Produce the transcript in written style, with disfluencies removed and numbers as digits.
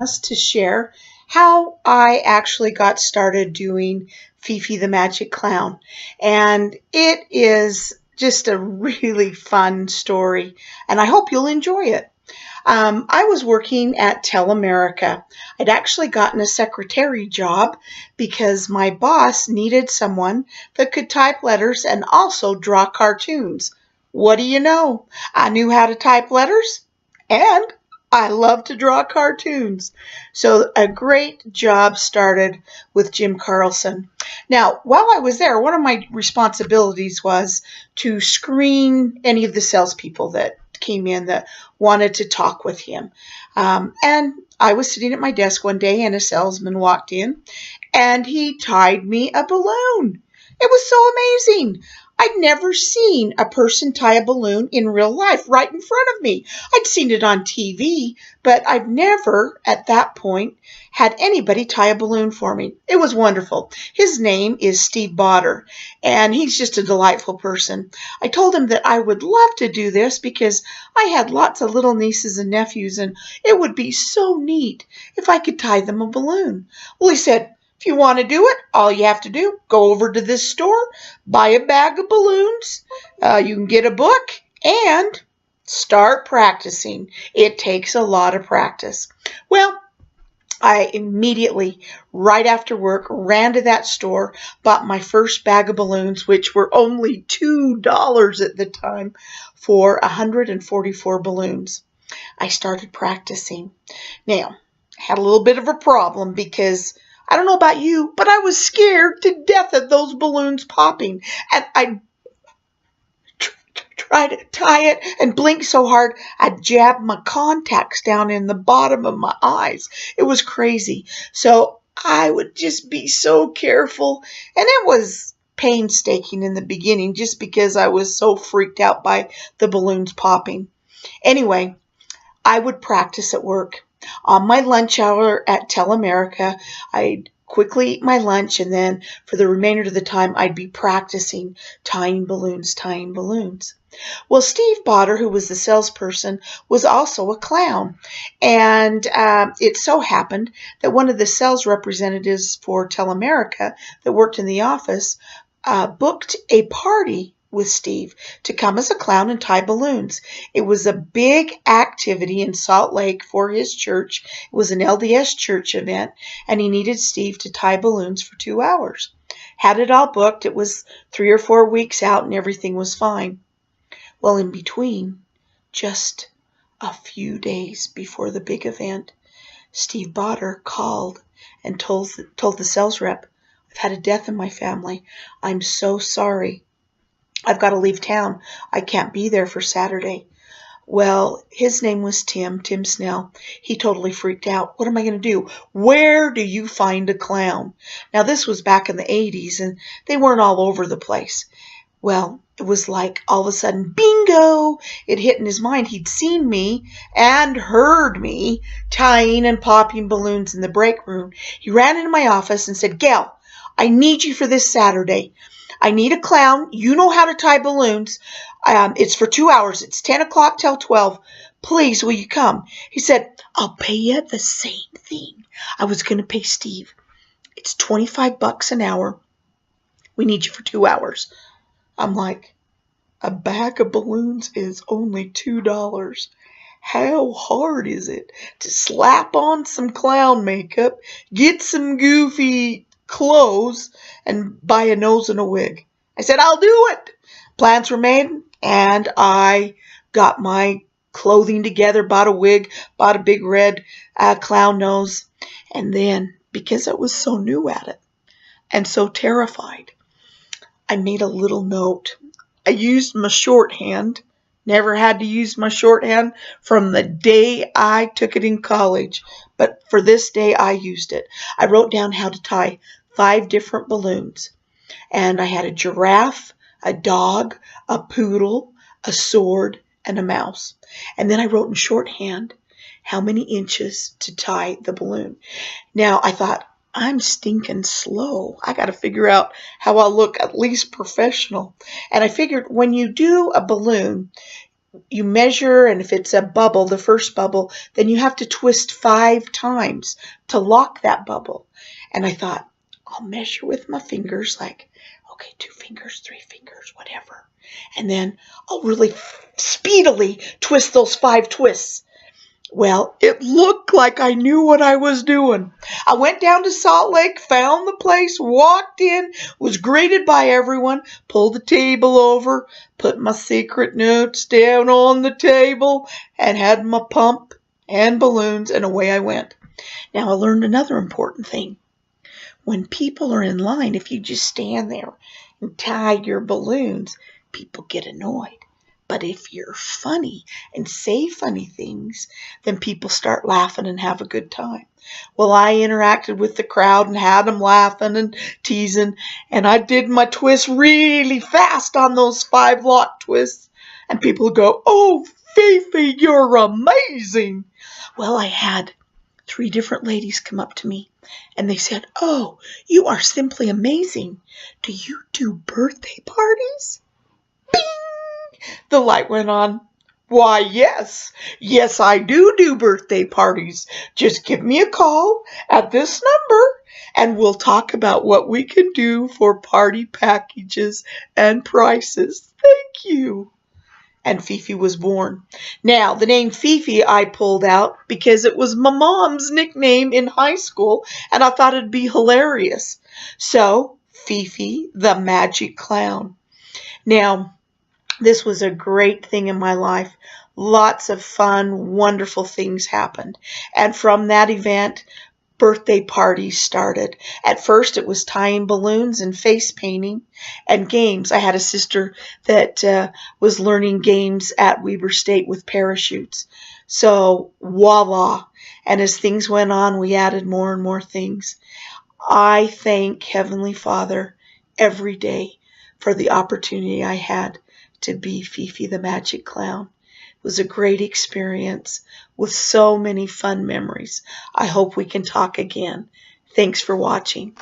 asked to share how I actually got started doing Fifi the Magic Clown. And it is just a really fun story, and I hope you'll enjoy it. I was working at Tel-America. I'd actually gotten a secretary job because my boss needed someone that could type letters and also draw cartoons. What do you know? I knew how to type letters and I love to draw cartoons. So a great job started with Jim Carlson. Now, while I was there, one of my responsibilities was to screen any of the salespeople that came in that wanted to talk with him. And I was sitting at my desk one day and a salesman walked in and he tied me a balloon. It was so amazing. I'd never seen a person tie a balloon in real life right in front of me. I'd seen it on TV, but I'd never at that point had anybody tie a balloon for me. It was wonderful. His name is Steve Botter, and he's just a delightful person. I told him that I would love to do this because I had lots of little nieces and nephews, and it would be so neat if I could tie them a balloon. Well, he said, if you want to do it, all you have to do, go over to this store, buy a bag of balloons, you can get a book, and start practicing. It takes a lot of practice. Well, I immediately, right after work, ran to that store, bought my first bag of balloons, which were only $2 at the time, for 144 balloons. I started practicing. Now, I had a little bit of a problem because I don't know about you, but I was scared to death of those balloons popping. And I'd try to tie it and blink so hard, I'd jab my contacts down in the bottom of my eyes. It was crazy. So I would just be so careful. And it was painstaking in the beginning just because I was so freaked out by the balloons popping. Anyway, I would practice at work. On my lunch hour at Tel-America, I'd quickly eat my lunch, and then for the remainder of the time, I'd be practicing tying balloons, tying balloons. Well, Steve Botter, who was the salesperson, was also a clown, and it so happened that one of the sales representatives for Tel-America that worked in the office booked a party with Steve to come as a clown and tie balloons. It was a big activity in Salt Lake for his church. It was an LDS church event, and he needed Steve to tie balloons for 2 hours. Had it all booked. It was 3 or 4 weeks out, and everything was fine. Well, in between, just a few days before the big event, Steve Botter called and told the sales rep, "I've had a death in my family. I'm so sorry. I've got to leave town. I can't be there for Saturday." Well, his name was Tim Snell. He totally freaked out. What am I going to do? Where do you find a clown? Now, this was back in the 80s, and they weren't all over the place. Well, it was like all of a sudden, bingo! It hit in his mind. He'd seen me and heard me tying and popping balloons in the break room. He ran into my office and said, "Gayle, I need you for this Saturday. I need a clown. You know how to tie balloons. It's for 2 hours. It's 10 o'clock till 12. Please, will you come?" He said, "I'll pay you the same thing I was going to pay Steve. It's $25 an hour. We need you for 2 hours. I'm like, a bag of balloons is only $2. How hard is it to slap on some clown makeup, get some goofy clothes, and buy a nose and a wig?" I said, "I'll do it." Plans were made, and I got my clothing together, bought a wig, bought a big red clown nose, and then, because I was so new at it and so terrified, I made a little note. I used my shorthand. Never had to use my shorthand from the day I took it in college, but for this day I used it. I wrote down how to tie 5 different balloons, and I had a giraffe, a dog, a poodle, a sword, and a mouse. And then I wrote in shorthand how many inches to tie the balloon. Now I thought, I'm stinking slow. I got to figure out how I'll look at least professional. And I figured when you do a balloon, you measure, and if it's a bubble, the first bubble, then you have to twist 5 times to lock that bubble. And I thought, I'll measure with my fingers, like, okay, 2 fingers, 3 fingers, whatever. And then I'll really speedily twist those 5 twists. Well, it looked like I knew what I was doing. I went down to Salt Lake, found the place, walked in, was greeted by everyone, pulled the table over, put my secret notes down on the table, and had my pump and balloons, and away I went. Now, I learned another important thing. When people are in line, if you just stand there and tie your balloons, people get annoyed. But if you're funny and say funny things, then people start laughing and have a good time. Well, I interacted with the crowd and had them laughing and teasing, and I did my twist really fast on those 5 lock twists, and people go, "Oh, Fifi, you're amazing." Well, I had 3 different ladies come up to me, and they said, "Oh, you are simply amazing. Do you do birthday parties?" Bing! The light went on. "Why, yes. Yes, I do birthday parties. Just give me a call at this number, and we'll talk about what we can do for party packages and prices. Thank you." And Fifi was born. Now, the name Fifi I pulled out because it was my mom's nickname in high school, and I thought it'd be hilarious. So, Fifi the Magic Clown. Now, this was a great thing in my life. Lots of fun, wonderful things happened. And from that event, birthday parties started. At first, it was tying balloons and face painting and games. I had a sister that was learning games at Weber State with parachutes. So, voila. And as things went on, we added more and more things. I thank Heavenly Father every day for the opportunity I had to be Fifi the Magic Clown. It was a great experience with so many fun memories. I hope we can talk again. Thanks for watching.